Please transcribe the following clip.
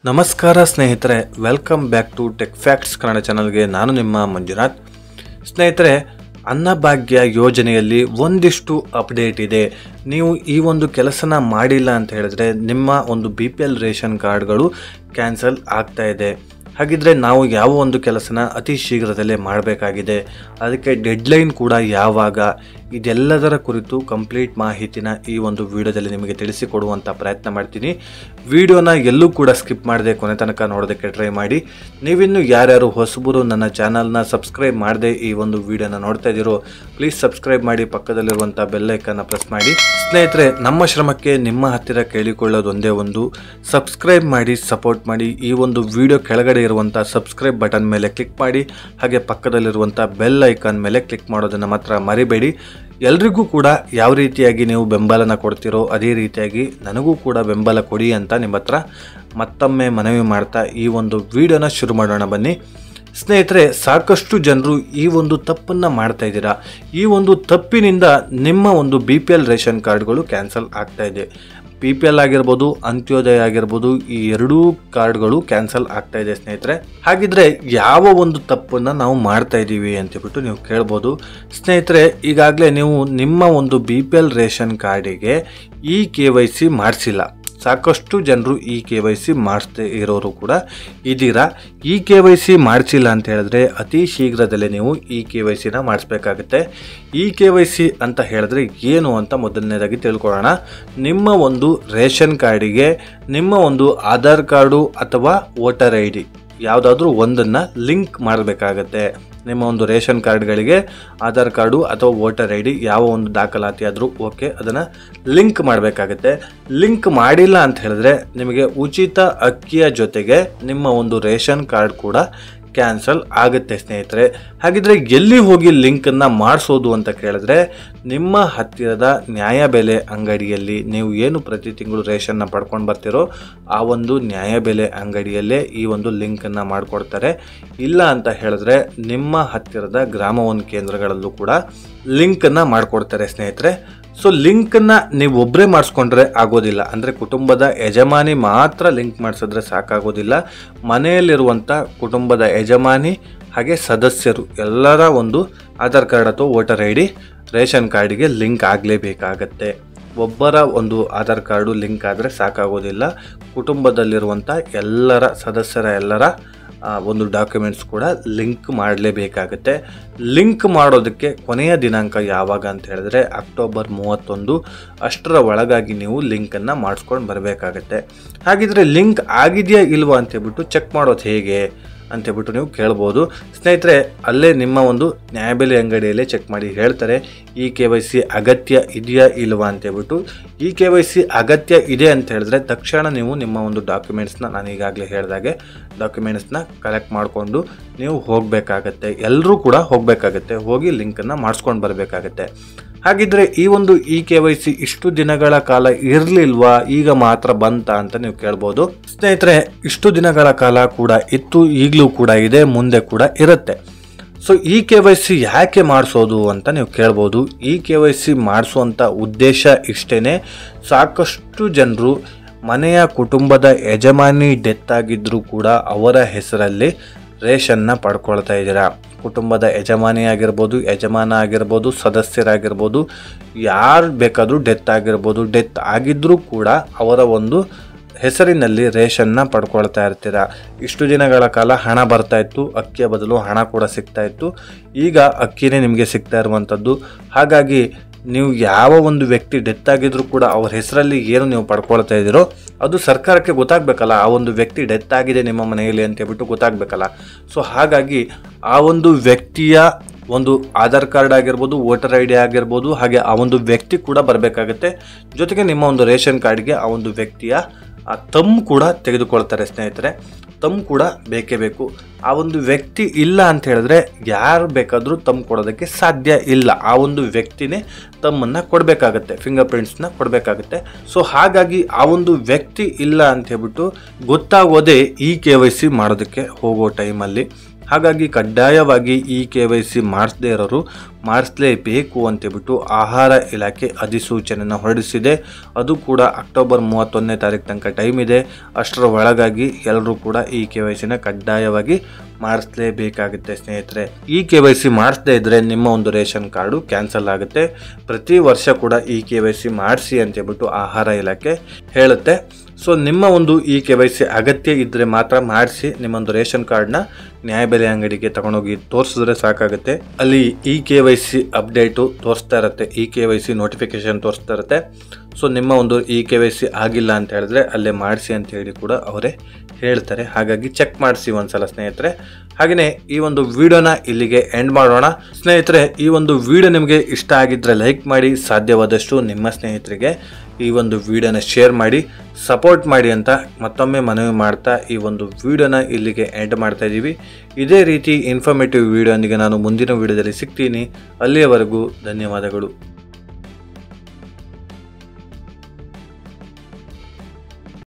ನಮಸ್ಕಾರ ಸ್ನೇಹಿತರೆ, welcome back to tech facts Kannada ಚಾನಲ್ಗೆ. ನಾನು ನಿಮ್ಮ ಮಂಜುನಾಥ್. ಸ್ನೇಹಿತರೆ, ಅನ್ನಭಾಗ್ಯ ಯೋಜನೆಯಲ್ಲಿ ಒಂದಿಷ್ಟು ಅಪ್ಡೇಟ್ ಇದೆ. ನೀವು ಈ ಒಂದು ಕೆಲಸನ ಮಾಡಿಲ್ಲ ಅಂತ ಹೇಳಿದ್ರೆ ನಿಮ್ಮ ಒಂದು BPL ರೇಷನ್ ಕಾರ್ಡ್ಗಳು ಕ್ಯಾನ್ಸಲ್ ಆಗ್ತಾ ಇದೆ. ಹಾಗಿದ್ರೆ ನಾವು ಯಾವ ಒಂದು ಕೆಲಸನ ಅತಿ ಶೀಘ್ರದಲ್ಲೇ ಮಾಡಬೇಕಾಗಿದೆ, ಅದಕ್ಕೆ ಡೆಡ್ಲೈನ್ ಕೂಡ ಯಾವಾಗ, ಇದೆಲ್ಲದರ ಕುರಿತು ಕಂಪ್ಲೀಟ್ ಮಾಹಿತಿನ ಈ ಒಂದು ವಿಡಿಯೋದಲ್ಲಿ ನಿಮಗೆ ತಿಳಿಸಿಕೊಡುವಂಥ ಪ್ರಯತ್ನ ಮಾಡ್ತೀನಿ. ವಿಡಿಯೋನ ಎಲ್ಲೂ ಕೂಡ ಸ್ಕಿಪ್ ಮಾಡದೆ ಕೊನೆ ತನಕ ನೋಡೋದಕ್ಕೆ ಟ್ರೈ ಮಾಡಿ. ನೀವಿನ್ನು ಯಾರ್ಯಾರು ಹೊಸಬರು ನನ್ನ ಚಾನಲ್ನ ಸಬ್ಸ್ಕ್ರೈಬ್ ಮಾಡದೆ ಈ ಒಂದು ವಿಡಿಯೋನ ನೋಡ್ತಾ ಇದ್ದೀರೋ ಪ್ಲೀಸ್ ಸಬ್ಸ್ಕ್ರೈಬ್ ಮಾಡಿ, ಪಕ್ಕದಲ್ಲಿರುವಂಥ ಬೆಲ್ ಐಕನ್ನ ಪ್ರೆಸ್ ಮಾಡಿ. ಸ್ನೇಹಿತರೆ, ನಮ್ಮ ಶ್ರಮಕ್ಕೆ ನಿಮ್ಮ ಹತ್ತಿರ ಕೇಳಿಕೊಳ್ಳೋದು ಒಂದೇ ಒಂದು, ಸಬ್ಸ್ಕ್ರೈಬ್ ಮಾಡಿ, ಸಪೋರ್ಟ್ ಮಾಡಿ. ಈ ಒಂದು ವಿಡಿಯೋ ಕೆಳಗಡೆ ಇರುವಂಥ ಸಬ್ಸ್ಕ್ರೈಬ್ ಬಟನ್ ಮೇಲೆ ಕ್ಲಿಕ್ ಮಾಡಿ, ಹಾಗೆ ಪಕ್ಕದಲ್ಲಿರುವಂಥ ಬೆಲ್ ಐಕಾನ್ ಮೇಲೆ ಕ್ಲಿಕ್ ಮಾಡೋದನ್ನು ಮಾತ್ರ ಮರಿಬೇಡಿ. ಎಲ್ರಿಗೂ ಕೂಡ ಯಾವ ರೀತಿಯಾಗಿ ನೀವು ಬೆಂಬಲನ ಕೊಡ್ತೀರೋ ಅದೇ ರೀತಿಯಾಗಿ ನನಗೂ ಕೂಡ ಬೆಂಬಲ ಕೊಡಿ ಅಂತ ನಿಮ್ಮ ಹತ್ರ ಮತ್ತೊಮ್ಮೆ ಮನವಿ ಮಾಡ್ತಾ ಈ ಒಂದು ವಿಡಿಯೋನ ಶುರು ಮಾಡೋಣ ಬನ್ನಿ. ಸ್ನೇಹಿತರೆ, ಸಾಕಷ್ಟು ಜನರು ಈ ಒಂದು ತಪ್ಪನ್ನು ಮಾಡ್ತಾ ಇದ್ದೀರಾ. ಈ ಒಂದು ತಪ್ಪಿನಿಂದ ನಿಮ್ಮ ಒಂದು BPL ರೇಷನ್ ಕಾರ್ಡ್ಗಳು ಕ್ಯಾನ್ಸಲ್ ಆಗ್ತಾ ಇದೆ. BPL ಆಗಿರ್ಬೋದು, ಅಂತ್ಯೋದಯ ಆಗಿರ್ಬೋದು, ಈ ಎರಡೂ ಕಾರ್ಡ್ಗಳು ಕ್ಯಾನ್ಸಲ್ ಆಗ್ತಾ ಇದೆ ಸ್ನೇಹಿತರೆ. ಹಾಗಿದ್ರೆ ಯಾವ ಒಂದು ತಪ್ಪನ್ನು ನಾವು ಮಾಡ್ತಾ ಇದ್ದೀವಿ ಅಂತೇಳ್ಬಿಟ್ಟು ನೀವು ಕೇಳ್ಬೋದು. ಸ್ನೇಹಿತರೆ, ಈಗಾಗಲೇ ನೀವು ನಿಮ್ಮ ಒಂದು BPL ರೇಷನ್ ಕಾರ್ಡಿಗೆ KYC ಮಾಡಿಸಿಲ್ಲ. ಸಾಕಷ್ಟು ಜನರು KYC ಮಾಡಿಸದೇ ಇರೋರು ಕೂಡ ಇದ್ದೀರಾ. KYC ಮಾಡಿಸಿಲ್ಲ ಅಂತ ಹೇಳಿದ್ರೆ ಅತಿ ಶೀಘ್ರದಲ್ಲೇ ನೀವು KYCನ ಮಾಡಿಸ್ಬೇಕಾಗುತ್ತೆ. KYC ಅಂತ ಹೇಳಿದ್ರೆ ಏನು ಅಂತ ಮೊದಲನೇದಾಗಿ ತಿಳ್ಕೊಳ್ಳೋಣ. ನಿಮ್ಮ ಒಂದು ರೇಷನ್ ಕಾರ್ಡಿಗೆ ನಿಮ್ಮ ಒಂದು ಆಧಾರ್ ಕಾರ್ಡು ಅಥವಾ ವೋಟರ್ ID ಯಾವುದಾದ್ರೂ ಒಂದನ್ನು ಲಿಂಕ್ ಮಾಡಬೇಕಾಗತ್ತೆ. ನಿಮ್ಮ ಒಂದು ರೇಷನ್ ಕಾರ್ಡ್ಗಳಿಗೆ ಆಧಾರ್ ಕಾರ್ಡು ಅಥವಾ ವೋಟರ್ ID ಯಾವ ಒಂದು ದಾಖಲಾತಿ ಆದರೂ ಓಕೆ, ಅದನ್ನು ಲಿಂಕ್ ಮಾಡಬೇಕಾಗತ್ತೆ. ಲಿಂಕ್ ಮಾಡಿಲ್ಲ ಅಂತ ಹೇಳಿದ್ರೆ ನಿಮಗೆ ಉಚಿತ ಅಕ್ಕಿಯ ಜೊತೆಗೆ ನಿಮ್ಮ ಒಂದು ರೇಷನ್ ಕಾರ್ಡ್ ಕೂಡ ಕ್ಯಾನ್ಸಲ್ ಆಗುತ್ತೆ ಸ್ನೇಹಿತರೆ. ಹಾಗಿದ್ರೆ ಎಲ್ಲಿ ಹೋಗಿ ಲಿಂಕನ್ನು ಮಾಡಿಸೋದು ಅಂತ ಕೇಳಿದ್ರೆ ನಿಮ್ಮ ಹತ್ತಿರದ ನ್ಯಾಯಬೆಲೆ ಅಂಗಡಿಯಲ್ಲಿ, ನೀವು ಏನು ಪ್ರತಿ ತಿಂಗಳು ರೇಷನ್ನ ಪಡ್ಕೊಂಡು ಬರ್ತಿರೋ ಆ ಒಂದು ನ್ಯಾಯಬೆಲೆ ಅಂಗಡಿಯಲ್ಲೇ ಈ ಒಂದು ಲಿಂಕನ್ನು ಮಾಡಿಕೊಡ್ತಾರೆ. ಇಲ್ಲ ಅಂತ ಹೇಳಿದ್ರೆ ನಿಮ್ಮ ಹತ್ತಿರದ ಗ್ರಾಮ1 ಕೇಂದ್ರಗಳಲ್ಲೂ ಕೂಡ ಲಿಂಕನ್ನು ಮಾಡಿಕೊಡ್ತಾರೆ ಸ್ನೇಹಿತರೆ. ಸೊ ಲಿಂಕನ್ನು ನೀವು ಒಬ್ಬರೇ ಮಾಡಿಸ್ಕೊಂಡ್ರೆ ಆಗೋದಿಲ್ಲ, ಅಂದರೆ ಕುಟುಂಬದ ಯಜಮಾನಿ ಮಾತ್ರ ಲಿಂಕ್ ಮಾಡಿಸಿದ್ರೆ ಸಾಕಾಗೋದಿಲ್ಲ. ಮನೆಯಲ್ಲಿರುವಂಥ ಕುಟುಂಬದ ಯಜಮಾನಿ ಹಾಗೆ ಸದಸ್ಯರು ಎಲ್ಲರ ಒಂದು ಆಧಾರ್ ಕಾರ್ಡ್ ಅಥವಾ ವೋಟರ್ ID ರೇಷನ್ ಕಾರ್ಡಿಗೆ ಲಿಂಕ್ ಆಗಲೇಬೇಕಾಗತ್ತೆ. ಒಬ್ಬರ ಒಂದು ಆಧಾರ್ ಕಾರ್ಡು ಲಿಂಕ್ ಆದರೆ ಸಾಕಾಗೋದಿಲ್ಲ. ಕುಟುಂಬದಲ್ಲಿರುವಂಥ ಎಲ್ಲರ ಸದಸ್ಯರ ಎಲ್ಲರ ಒಂದು ಡಾಕ್ಯುಮೆಂಟ್ಸ್ ಕೂಡ ಲಿಂಕ್ ಮಾಡಲೇಬೇಕಾಗುತ್ತೆ. ಲಿಂಕ್ ಮಾಡೋದಕ್ಕೆ ಕೊನೆಯ ದಿನಾಂಕ ಯಾವಾಗ ಅಂತ ಹೇಳಿದ್ರೆ ಅಕ್ಟೋಬರ್ 31 ಅಷ್ಟರ ಒಳಗಾಗಿ ನೀವು ಲಿಂಕನ್ನು ಮಾಡಿಸ್ಕೊಂಡು ಬರಬೇಕಾಗತ್ತೆ. ಹಾಗಿದ್ರೆ ಲಿಂಕ್ ಆಗಿದೆಯಾ ಇಲ್ವಾ ಅಂತೇಳ್ಬಿಟ್ಟು ಚೆಕ್ ಮಾಡೋದು ಹೇಗೆ ಅಂತೇಳ್ಬಿಟ್ಟು ನೀವು ಕೇಳ್ಬೋದು. ಸ್ನೇಹಿತರೆ, ಅಲ್ಲೇ ನಿಮ್ಮ ಒಂದು ನ್ಯಾಯಬೆಲೆ ಅಂಗಡಿಯಲ್ಲೇ ಚೆಕ್ ಮಾಡಿ ಹೇಳ್ತಾರೆ KYC ಅಗತ್ಯ ಇದೆಯಾ ಇಲ್ವಾ ಅಂತೇಳ್ಬಿಟ್ಟು. KYC ಅಗತ್ಯ ಇದೆ ಅಂತ ಹೇಳಿದ್ರೆ ತಕ್ಷಣ ನೀವು ನಿಮ್ಮ ಒಂದು ಡಾಕ್ಯುಮೆಂಟ್ಸ್ನ, ನಾನು ಈಗಾಗಲೇ ಹೇಳಿದಾಗೆ ಡಾಕ್ಯುಮೆಂಟ್ಸ್ನ ಕಲೆಕ್ಟ್ ಮಾಡಿಕೊಂಡು ನೀವು ಹೋಗಬೇಕಾಗತ್ತೆ. ಎಲ್ಲರೂ ಕೂಡ ಹೋಗಬೇಕಾಗತ್ತೆ, ಹೋಗಿ ಲಿಂಕನ್ನು ಮಾಡಿಸ್ಕೊಂಡು ಬರಬೇಕಾಗತ್ತೆ. ಹಾಗಿದ್ರೆ ಈ ಒಂದು KYC ಇಷ್ಟು ದಿನಗಳ ಕಾಲ ಇರಲಿಲ್ವಾ, ಈಗ ಮಾತ್ರ ಬಂತ ಅಂತ ನೀವು ಕೇಳ್ಬೋದು. ಸ್ನೇಹಿತರೆ, ಇಷ್ಟು ದಿನಗಳ ಕಾಲ ಕೂಡ ಇತ್ತು, ಈಗಲೂ ಕೂಡ ಇದೆ, ಮುಂದೆ ಕೂಡ ಇರುತ್ತೆ. ಸೊ KYC ಯಾಕೆ ಮಾಡಿಸೋದು ಅಂತ ನೀವು ಕೇಳ್ಬೋದು. KYC ಮಾಡಿಸುವಂಥ ಉದ್ದೇಶ ಇಷ್ಟೇ. ಸಾಕಷ್ಟು ಜನರು ಮನೆಯ ಕುಟುಂಬದ ಯಜಮಾನಿ ಡೆತ್ ಆಗಿದ್ದರೂ ಕೂಡ ಅವರ ಹೆಸರಲ್ಲಿ ರೇಷನ್ನ ಪಡ್ಕೊಳ್ತಾ ಇದ್ದೀರಾ. ಕುಟುಂಬದ ಯಜಮಾನಿ ಆಗಿರ್ಬೋದು, ಯಜಮಾನ ಆಗಿರ್ಬೋದು, ಸದಸ್ಯರಾಗಿರ್ಬೋದು, ಯಾರು ಬೇಕಾದರೂ ಡೆತ್ ಆಗಿರ್ಬೋದು. ಡೆತ್ ಆಗಿದ್ದರೂ ಕೂಡ ಅವರ ಒಂದು ಹೆಸರಿನಲ್ಲಿ ರೇಷನ್ನ ಪಡ್ಕೊಳ್ತಾ ಇರ್ತೀರ. ಇಷ್ಟು ದಿನಗಳ ಕಾಲ ಹಣ ಬರ್ತಾ ಇತ್ತು, ಅಕ್ಕಿಯ ಬದಲು ಹಣ ಕೂಡ ಸಿಗ್ತಾ ಇತ್ತು. ಈಗ ಅಕ್ಕಿನೇ ನಿಮಗೆ ಸಿಗ್ತಾ ಇರುವಂಥದ್ದು. ಹಾಗಾಗಿ ನೀವು ಯಾವ ಒಂದು ವ್ಯಕ್ತಿ ಡೆತ್ ಆಗಿದ್ರೂ ಕೂಡ ಅವ್ರ ಹೆಸರಲ್ಲಿ ಏನು ನೀವು ಪಡ್ಕೊಳ್ತಾ ಇದ್ದೀರೋ ಅದು ಸರ್ಕಾರಕ್ಕೆ ಗೊತ್ತಾಗಬೇಕಲ್ಲ. ಆ ಒಂದು ವ್ಯಕ್ತಿ ಡೆತ್ ಆಗಿದೆ ನಿಮ್ಮ ಮನೆಯಲ್ಲಿ ಅಂತ ಹೇಳ್ಬಿಟ್ಟು ಗೊತ್ತಾಗಬೇಕಲ್ಲ. ಸೊ ಹಾಗಾಗಿ ಆ ಒಂದು ವ್ಯಕ್ತಿಯ ಒಂದು ಆಧಾರ್ ಕಾರ್ಡ್ ಆಗಿರ್ಬೋದು, ವೋಟರ್ ID ಆಗಿರ್ಬೋದು, ಹಾಗೆ ಆ ಒಂದು ವ್ಯಕ್ತಿ ಕೂಡ ಬರಬೇಕಾಗುತ್ತೆ. ಜೊತೆಗೆ ನಿಮ್ಮ ಒಂದು ರೇಷನ್ ಕಾರ್ಡ್ಗೆ ಆ ಒಂದು ವ್ಯಕ್ತಿಯ ತಮ್ಮ ಕೂಡ ತೆಗೆದುಕೊಳ್ತಾರೆ ಸ್ನೇಹಿತರೆ. ತಮ್ಮ ಕೂಡ ಬೇಕೇ ಬೇಕು. ಆ ಒಂದು ವ್ಯಕ್ತಿ ಇಲ್ಲ ಅಂತ ಹೇಳಿದ್ರೆ ಯಾರು ಬೇಕಾದರೂ ತಮ್ಮ ಕೊಡೋದಕ್ಕೆ ಸಾಧ್ಯ ಇಲ್ಲ. ಆ ಒಂದು ವ್ಯಕ್ತಿನೇ ತಮ್ಮನ್ನು ಕೊಡಬೇಕಾಗತ್ತೆ, ಫಿಂಗರ್ ಪ್ರಿಂಟ್ಸ್ನ ಕೊಡಬೇಕಾಗತ್ತೆ. ಸೊ ಹಾಗಾಗಿ ಆ ಒಂದು ವ್ಯಕ್ತಿ ಇಲ್ಲ ಅಂತ ಹೇಳ್ಬಿಟ್ಟು ಗೊತ್ತಾಗೋದೇ KYC ಮಾಡೋದಕ್ಕೆ ಹೋಗೋ ಟೈಮಲ್ಲಿ. ಹಾಗಾಗಿ ಕಡ್ಡಾಯವಾಗಿ ಈ KYC ಮಾಡಿಸದೇ ಇರೋರು ಮಾಡಿಸಲೇಬೇಕು ಅಂತೇಳ್ಬಿಟ್ಟು ಆಹಾರ ಇಲಾಖೆ ಅಧಿಸೂಚನೆಯನ್ನು ಹೊರಡಿಸಿದೆ. ಅದು ಕೂಡ ಅಕ್ಟೋಬರ್ 31ನೇ ತಾರೀಕು ತನಕ ಟೈಮ್ ಇದೆ. ಅಷ್ಟರ ಒಳಗಾಗಿ ಎಲ್ಲರೂ ಕೂಡ ಈ KYCನ ಕಡ್ಡಾಯವಾಗಿ ಮಾಡಿಸಲೇಬೇಕಾಗುತ್ತೆ ಸ್ನೇಹಿತರೆ. ಈ KYC ಮಾಡಿಸದೇ ಇದ್ರೆ ನಿಮ್ಮ ಒಂದು ರೇಷನ್ ಕಾರ್ಡು ಕ್ಯಾನ್ಸಲ್ ಆಗುತ್ತೆ. ಪ್ರತಿ ವರ್ಷ ಕೂಡ ಈ KYC ಮಾಡಿಸಿ ಅಂತೇಳ್ಬಿಟ್ಟು ಆಹಾರ ಇಲಾಖೆ ಹೇಳುತ್ತೆ. ಸೊ ನಿಮ್ಮ ಒಂದು ಈ KYC ಅಗತ್ಯ ಇದ್ದರೆ ಮಾತ್ರ ಮಾಡಿಸಿ. ನಿಮ್ಮೊಂದು ರೇಷನ್ ಕಾರ್ಡ್ನ ನ್ಯಾಯಬೆಲೆ ಅಂಗಡಿಗೆ ತಗೊಂಡೋಗಿ ತೋರಿಸಿದ್ರೆ ಸಾಕಾಗುತ್ತೆ. ಅಲ್ಲಿ ಈ KYC ಅಪ್ಡೇಟು ತೋರಿಸ್ತಾ ಇರುತ್ತೆ, ಈ KYC ನೋಟಿಫಿಕೇಶನ್ ತೋರಿಸ್ತಾ ಇರುತ್ತೆ. ಸೊ ನಿಮ್ಮ ಒಂದು ಈ KYC ಆಗಿಲ್ಲ ಅಂತ ಹೇಳಿದ್ರೆ ಅಲ್ಲೇ ಮಾಡಿಸಿ ಅಂತ ಹೇಳಿ ಕೂಡ ಅವರೇ ಹೇಳ್ತಾರೆ. ಹಾಗಾಗಿ ಚೆಕ್ ಮಾಡಿಸಿ ಒಂದ್ಸಲ ಸ್ನೇಹಿತರೆ. ಹಾಗೆಯೇ ಈ ಒಂದು ವಿಡಿಯೋನ ಇಲ್ಲಿಗೆ ಎಂಡ್ ಮಾಡೋಣ ಸ್ನೇಹಿತರೆ. ಈ ಒಂದು ವಿಡಿಯೋ ನಿಮಗೆ ಇಷ್ಟ ಆಗಿದ್ರೆ ಲೈಕ್ ಮಾಡಿ, ಸಾಧ್ಯವಾದಷ್ಟು ನಿಮ್ಮ ಸ್ನೇಹಿತರಿಗೆ ಈ ಒಂದು ವಿಡಿಯೋನ ಶೇರ್ ಮಾಡಿ, ಸಪೋರ್ಟ್ ಮಾಡಿ ಅಂತ ಮತ್ತೊಮ್ಮೆ ಮನವಿ ಮಾಡ್ತಾ ಈ ಒಂದು ವಿಡಿಯೋನ ಇಲ್ಲಿಗೆ ಎಂಡ್ ಮಾಡ್ತಾ ಇದ್ದೀವಿ. ಇದೇ ರೀತಿ ಇನ್ಫಾರ್ಮೇಟಿವ್ ವಿಡಿಯೋನಿಗೆ ನಾನು ಮುಂದಿನ ವಿಡಿಯೋದಲ್ಲಿ ಸಿಗ್ತೀನಿ. ಅಲ್ಲಿಯವರೆಗೂ ಧನ್ಯವಾದಗಳು.